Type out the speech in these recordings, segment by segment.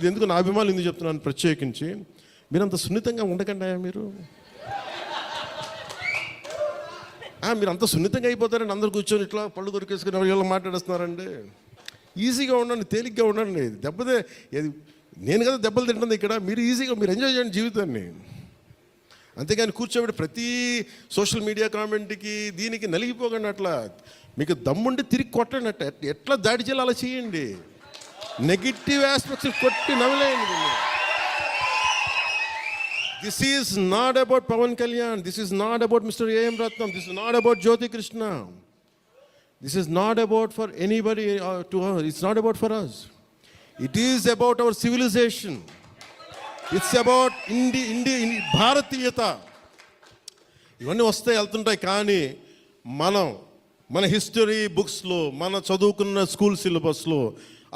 ఇది ఎందుకు నా అభిమానులు ఎందుకు చెప్తున్నాను ప్రత్యేకించి, మీరంత సున్నితంగా ఉండకండి. మీరు అంత సున్నితంగా అయిపోతారండి. అందరు కూర్చొని ఇట్లా పళ్ళు దొరికేసుకుని వీళ్ళు మాట్లాడేస్తున్నారండి. ఈజీగా ఉండండి, తేలిగ్గా ఉండండి. దెబ్బతే నేను కదా దెబ్బలు తింటుంది ఇక్కడ. మీరు ఈజీగా మీరు ఎంజాయ్ చేయండి జీవితాన్ని. అంతేగాని కూర్చోబెట్టి ప్రతి సోషల్ మీడియా కామెంట్కి దీనికి నలిగిపోకండి. అట్లా మీకు దమ్ముండి తిరిగి కొట్టండి. ఎట్లా దాడి చేయాలి అలా చేయండి. నెగిటివ్ ఆస్పెక్ట్స్ కొట్టి నవ్వలేండి. This is not about Pawan Kalyan, this is not about mister AM Ratnam, this is not about Jyothi Krishna, this is not about for anybody to us, it's not about for us, it is about our civilization, it's about Bharatiyata. ఇవన్నీ వస్తాయి వెళ్తుంటాయి, కానీ మన history బుక్స్లో, మన చదువుకున్న school సిలబస్లో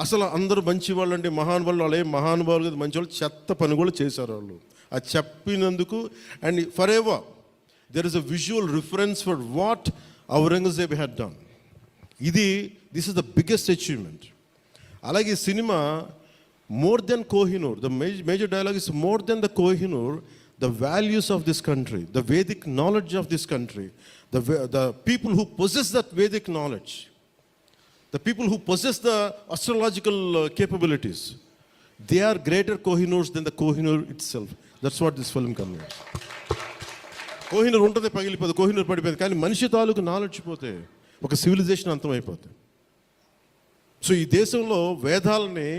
అసలు అందరూ మంచి వాళ్ళు అంటే మహానుభావులు, వాళ్ళు ఏం మహానుభావులు కదా, మంచి వాళ్ళు చెత్త పని కూడా చేశారు వాళ్ళు. అది చెప్పినందుకు and for ever there is a visual reference for what Aurangzeb had done. This is the biggest achievement. అలాగే cinema more than Kohinoor, the major dialogue is more than the Kohinoor, the values of this country, the Vedic knowledge of this country, the people who possess that Vedic knowledge, the people who possess the astrological capabilities, they are greater Kohinoors than the Kohinoor itself. That's what this film conveys. Kohinoor ఉంటుంది, పగిలిపోతుంది, కోహినూర్ పడిపోతుంది, కానీ మనిషి తాలూకు knowledge పోతే ఒక civilisation అంతమైపోతుంది. So ఈ దేశంలో వేదాలని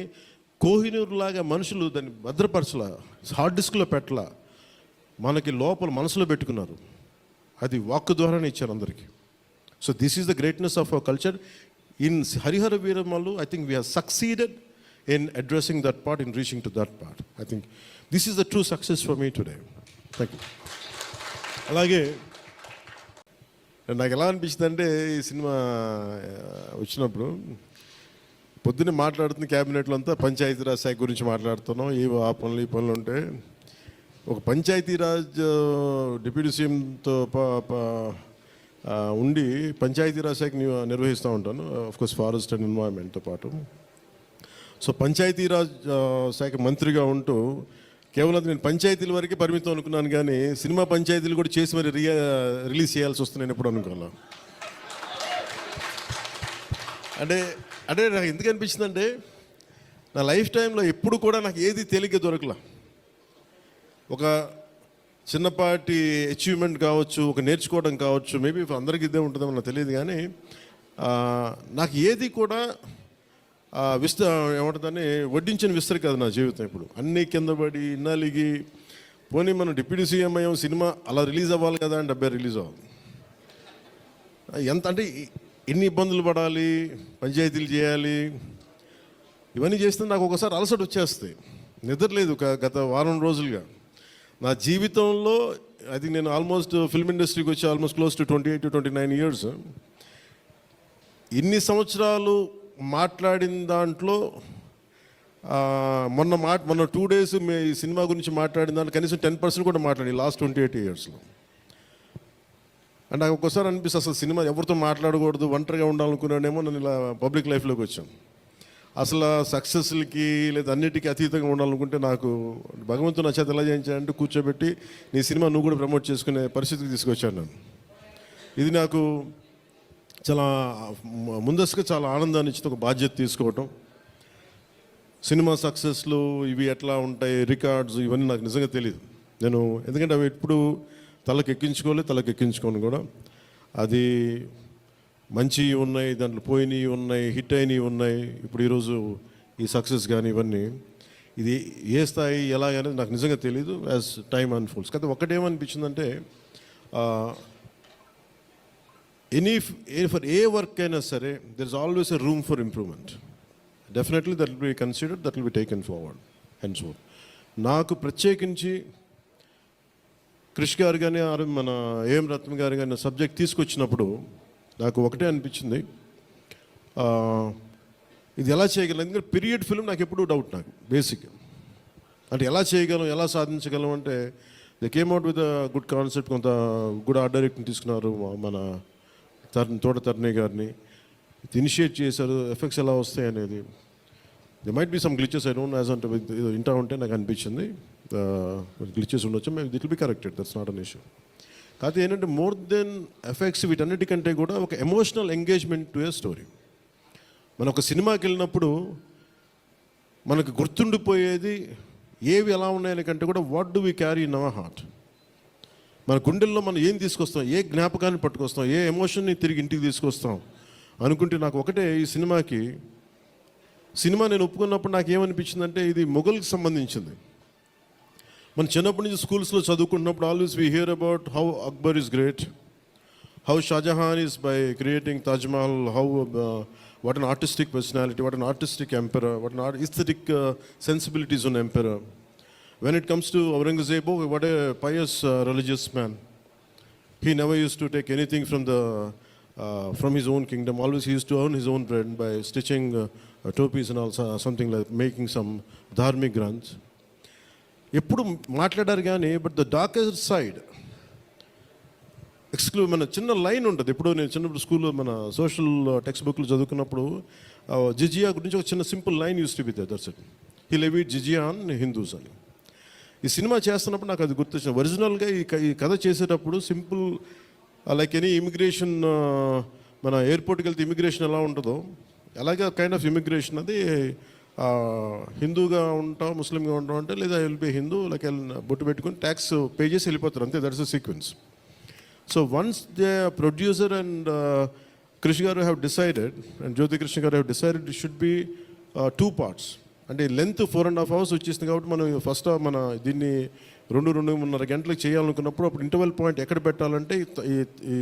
కోహినూర్ లాగా మనుషులు దాన్ని భద్రపరచలా, హార్డ్ డిస్క్లో పెట్టలా, మనకి లోపల మనసులో పెట్టుకున్నారు. అది వాక్కు ద్వారానే ఇచ్చారు అందరికీ. So this is the greatness of our culture. In Harihara Veeramallu I think we have succeeded in addressing that part, in reaching to that part. I think this is the true success for me today. Thank you. అలాగే నాకు ఎలా అనిపించింది అంటే, ఈ cinema వచ్చినప్పుడు పొద్దున్నే మాట్లాడుతున్న క్యాబినెట్లో అంతా పంచాయతీరాజ్ శాఖ గురించి మాట్లాడుతున్నాం. ఆ పనులు ఈ పనులు ఉంటే ఒక పంచాయతీరాజ్ డిప్యూటీ సీఎంతో ఉండి పంచాయతీరాజ్ శాఖ నిర్వహిస్తూ ఉంటాను, ఆఫ్కోర్స్ ఫారెస్ట్ అండ్ ఎన్వైరన్మెంట్తో పాటు. సో పంచాయతీరాజ్ శాఖ మంత్రిగా ఉంటూ కేవలం నేను పంచాయతీల వరకే పరిమితం అనుకున్నాను, కానీ సినిమా పంచాయతీలు కూడా చేసి మరి రిలీజ్ చేయాల్సి వస్తుంది. నేను ఎప్పుడు అనుకోవాలా అంటే నాకు ఎందుకు అనిపించిందంటే, నా లైఫ్ టైంలో ఎప్పుడు కూడా నాకు ఏది తేలిగ్గా దొరకలా. ఒక చిన్నపాటి అచీవ్మెంట్ కావచ్చు, ఒక నేర్చుకోవడం కావచ్చు, మేబీ అందరికీ ఇదే ఉంటుందేమో నాకు తెలియదు, కానీ నాకు ఏది కూడా ఏమంటుందని వడ్డించిన విస్తరి కాదు నా జీవితం. ఇప్పుడు అన్నీ కింద పడి నలిగి, పోనీ మనం డిప్యూటీ సీఎం అయ్యాం, సినిమా అలా రిలీజ్ అవ్వాలి కదా అని 70 రిలీజ్ అవ్వాలి. ఎంత అంటే ఎన్ని ఇబ్బందులు పడాలి, పంచాయతీలు చేయాలి, ఇవన్నీ చేస్తే నాకు ఒకసారి అలసట వచ్చేస్తాయి. నిద్రలేదు గత వారం రోజులుగా. నా జీవితంలో అది నేను ఆల్మోస్ట్ ఫిల్మ్ ఇండస్ట్రీకి వచ్చి almost close to 28 to 29 years. ఇన్ని సంవత్సరాలు మాట్లాడిన దాంట్లో మొన్న 2 days ఈ సినిమా గురించి మాట్లాడిన దాంట్లో కనీసం 10% కూడా మాట్లాడి లాస్ట్ 28 yearsలో. అంటే నాకు ఒక్కోసారి అనిపిస్తుంది, అసలు సినిమా ఎవరితో మాట్లాడకూడదు, ఒంటరిగా ఉండాలనుకున్నానేమో. నేను ఇలా పబ్లిక్ లైఫ్లోకి వచ్చాను. అసలు సక్సెస్లకి లేదా అన్నిటికీ అతీతంగా ఉండాలనుకుంటే నాకు భగవంతుడు నా చేత ఎలా చేయించాడంటే కూర్చోబెట్టి నీ సినిమా నువ్వు కూడా ప్రమోట్ చేసుకునే పరిస్థితికి తీసుకొచ్చాను నేను. ఇది నాకు చాలా ముందస్తుగా చాలా ఆనందాన్ని ఇచ్చింది, ఒక బాధ్యత తీసుకోవటం. సినిమా సక్సెస్లు ఇవి ఎట్లా ఉంటాయి, రికార్డ్స్ ఇవన్నీ నాకు నిజంగా తెలియదు. ఎందుకంటే అవి ఎప్పుడు తలకెక్కించుకోను కూడా. అది మంచి ఉన్నాయి, దాంట్లో పోయినవి ఉన్నాయి, హిట్ అయినవి ఉన్నాయి. ఇప్పుడు ఈరోజు ఈ సక్సెస్ కానీ ఇవన్నీ ఇది ఏ స్థాయి ఎలాగనేది నాకు నిజంగా తెలీదు యాజ్ టైమ్ అన్ఫోల్డ్స్. కానీ ఒకటేమనిపించిందంటే, ఫర్ ఏ వర్క్ అయినా సరే there is always a room for improvement. Definitely that will be considered, that will be taken forward and so. నాకు ప్రత్యేకించి క్రిష్ గారు కానీ మన ఏఎం రత్నం గారు కానీ సబ్జెక్ట్ తీసుకొచ్చినప్పుడు నాకు ఒకటే అనిపించింది, ఇది ఎలా చేయగలం. ఎందుకంటే పీరియడ్ ఫిల్మ్ నాకు ఎప్పుడూ డౌట్, నాకు బేసిక్ అంటే ఎలా చేయగలం, ఎలా సాధించగలం అంటే they came out with good concept. కొంత గుడ్ ఆర్ట్ డైరెక్ట్ని తీసుకున్నారు, మన తోట తరుణి గారిని ఇనిషియేట్ చేశారు, ఎఫెక్ట్స్ ఎలా వస్తాయి అనేది. They might be some glitches I don't as అంటే ఇంటా ఉంటే నాకు అనిపించింది గ్లిచెస్ ఉండొచ్చు, మేము that will be corrected, that's not an issue. కాకపోతే ఏంటంటే మోర్ దెన్ ఎఫెక్ట్స్ వీటన్నిటికంటే కూడా ఒక emotional engagement to a story. మనం ఒక సినిమాకి వెళ్ళినప్పుడు మనకు గుర్తుండిపోయేది ఏవి ఎలా ఉన్నాయని కంటే కూడా what do we carry in our heart. మన గుండెల్లో మనం ఏం తీసుకొస్తాం, ఏ జ్ఞాపకాన్ని పట్టుకొస్తాం, ఏ ఎమోషన్ని తిరిగి ఇంటికి తీసుకొస్తాం అనుకుంటే నాకు ఒకటే ఈ సినిమా నేను ఒప్పుకున్నప్పుడు నాకు ఏమనిపించిందంటే ఇది మొఘల్కి సంబంధించింది. మన చిన్నప్పటి నుంచి స్కూల్స్లో చదువుకుంటున్నప్పుడు always we hear about how Akbar is great, how Shahjahan is by creating Taj Mahal, how what an artistic personality, what an artistic emperor, what an aesthetic sensibilities on emperor. When it comes to Aurangzeb, what a pious religious man. He never used to take anything from his own kingdom. Always he used to earn his own bread by stitching topis and also something like making some dharmic granths. ఎప్పుడు మాట్లాడారు కానీ but the darker side మన చిన్న line ఉంటుంది. ఇప్పుడు నేను చిన్నప్పుడు స్కూల్లో మన సోషల్ టెక్స్ట్ బుక్లు చదువుకున్నప్పుడు జిజియా గురించి ఒక చిన్న simple line use to be there, that's it. He levied జిజియా ఆన్ హిందూస్ అని. ఈ సినిమా చేస్తున్నప్పుడు నాకు అది గుర్తొచ్చింది. ఒరిజినల్గా ఈ కథ చేసేటప్పుడు సింపుల్ లైక్ ఎనీ ఇమిగ్రేషన్, మన ఎయిర్పోర్ట్కి వెళ్తే ఇమిగ్రేషన్ ఎలా ఉంటుందో అలాగే కైండ్ ఆఫ్ ఇమిగ్రేషన్ అది. హిందూగా ఉంటాం, ముస్లింగా ఉంటాం అంటే లేదా విల్ బి హిందూ లైక్ బొట్టు పెట్టుకుని ట్యాక్స్ పే చేసి వెళ్ళిపోతారు, అంతే. That's a sequence. So once the producer and Krish garu have decided, and Jyoti Krishna garu have decided it should be 2 parts. అంటే లెంత్ 4.5 hours వచ్చేసింది కాబట్టి మనం ఫస్ట్ మన దీన్ని 2-2.5 గంటలకు చేయాలనుకున్నప్పుడు అప్పుడు ఇంటర్వెల్ పాయింట్ ఎక్కడ పెట్టాలంటే ఇది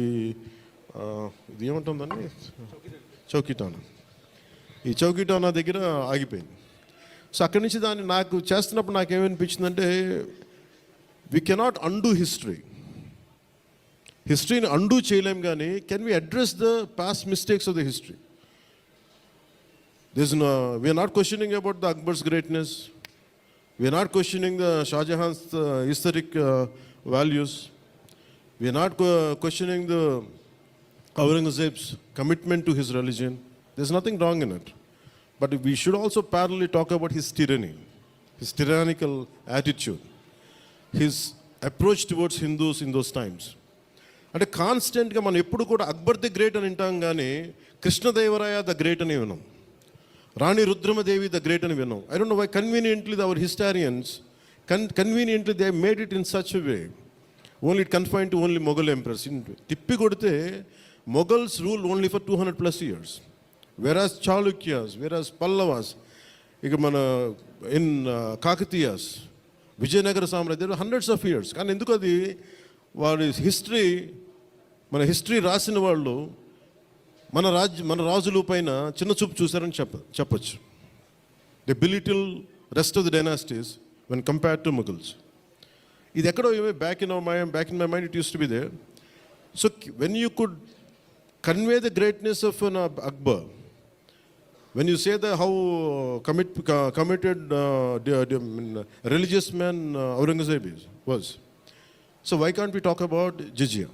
ఏమంటుందండి, చౌకీటానా, ఈ చౌకీటానా దగ్గర ఆగిపోయింది. సో అక్కడి నుంచి దాన్ని నాకు చేస్తున్నప్పుడు నాకేమనిపించిందంటే వీ కెనాట్ అండూ హిస్టరీని అండూ చేయలేం, కానీ can we address the past mistakes of the history? We are not questioning about the Akbar's greatness, we are not questioning the Shahjahan's historic values, we are not questioning the Aurangzeb's commitment to his religion. There is nothing wrong in it, but we should also parallelly talk about his tyranny, his tyrannical attitude, his approach towards Hindus in those times. అంటే కాన్స్టెంట్గా మనం ఎప్పుడు కూడా Akbar the great అని వింటాం, కానీ Krishnadevaraya the great అని విన్నాం, రాణి రుద్రమదేవి ద గ్రేట్ అని విన్నాం. I don't know why conveniently our historians conveniently they made it in such way only it confine to only Mughal emperors. తిప్పి కొడితే Mughals rule only for 200+ years, వెరాజ్ చాళుక్యాస్, వెరాజ్ పల్లవాస్, ఇక మన ఇన్ కాకతీయాస్, విజయనగర సామ్రాజ్యం హండ్రెడ్స్ ఆఫ్ ఇయర్స్. కానీ ఎందుకు అది వారి మన హిస్టరీ రాసిన వాళ్ళు మన రాజుల పైన చిన్న చూపు చూశారని చెప్పచ్చు. They belittle rest of the dynasties when compared to Mughals. ఇది ఎక్కడో back in my mind it use to be there. So when you could convey the greatness of an Akbar, when you say that how committed religious man Aurangzeb was, so why can't we talk about jizya?